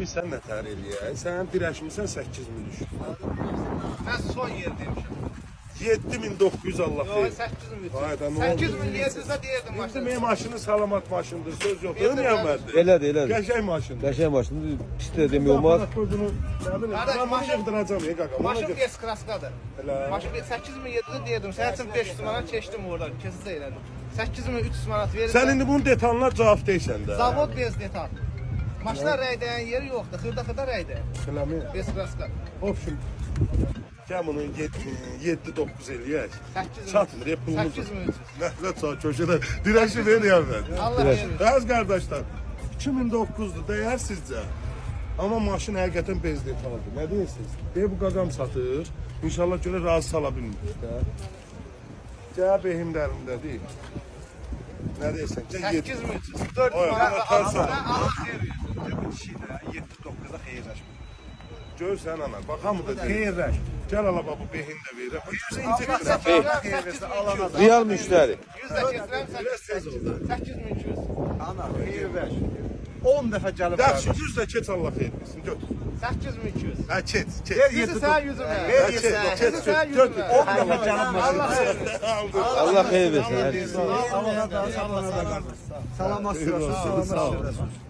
Sən nə tər eləyək? Sən dirəşmirsən 8000 düş. Mən son yer demişim. 7900 Allah Yox, xeyir. 8000 Hayda, nə oldu? 8000 yedinizə deyirdim İndi maşını. mənim maşını salamat maşındır, söz yox. Ölməyən məndir. Elədir, elədir. Qəşəng maşındır. Qəşəng maşındır. Pis də demək olmaz. Qardaş, Maşın maşın- yığdıracam ya qaqa. Maşın S-klaskadır. Elə. Maşın 8700-də deyirdim. Sənin üçün 500 manat keçdim oradan. Keçsə elədim. 8300 manat verirsən. Sən indi bunun detallar cavab deyirsən də. Zavod bez detal. Maşına rəydəyən yeri yoxdur. Xırda rəydəyən. Eləmi? S-klaska. Option. Gəl bunu 7-9 eləyək. 8000. Çatmır, pulumuz. 8300. Nəhlət sağ köşədə dirəşi verəyəm mən. Allah verir. Bəz qardaşlar, 2009-dur, dəyər sizcə? Amma maşın həqiqətən bez detaldır. Nə deyirsiniz? Bu qaqam satır. İnşallah görə razı sala bilmirik də. Cəb ehimlərində deyil. Nə deyirsən? 8300. 4 Oy, manat. Allah tanısın. Allah xeyir versin. Görsən ana, baxamı da deyil. Xeyirləş. Gəl ala babu behin də verək. Allah xeyir versin. Alana da. Real müştəri. 100 də keçirəm 8200. Ana, xeyirləş. 10 dəfə gəlib Yaxşı, 100 də keç Allah xeyir versin. Götür. 8200. Hə, keç, keç. Yüzü sağ yüzümə. Ver, keç, keç, Yüzü sağ keç. yüzümə. Götür. 10 dəfə gəlib Allah xeyir versin. Allah xeyir versin. Alana da, salana da qardaş. Salamat sürəsin.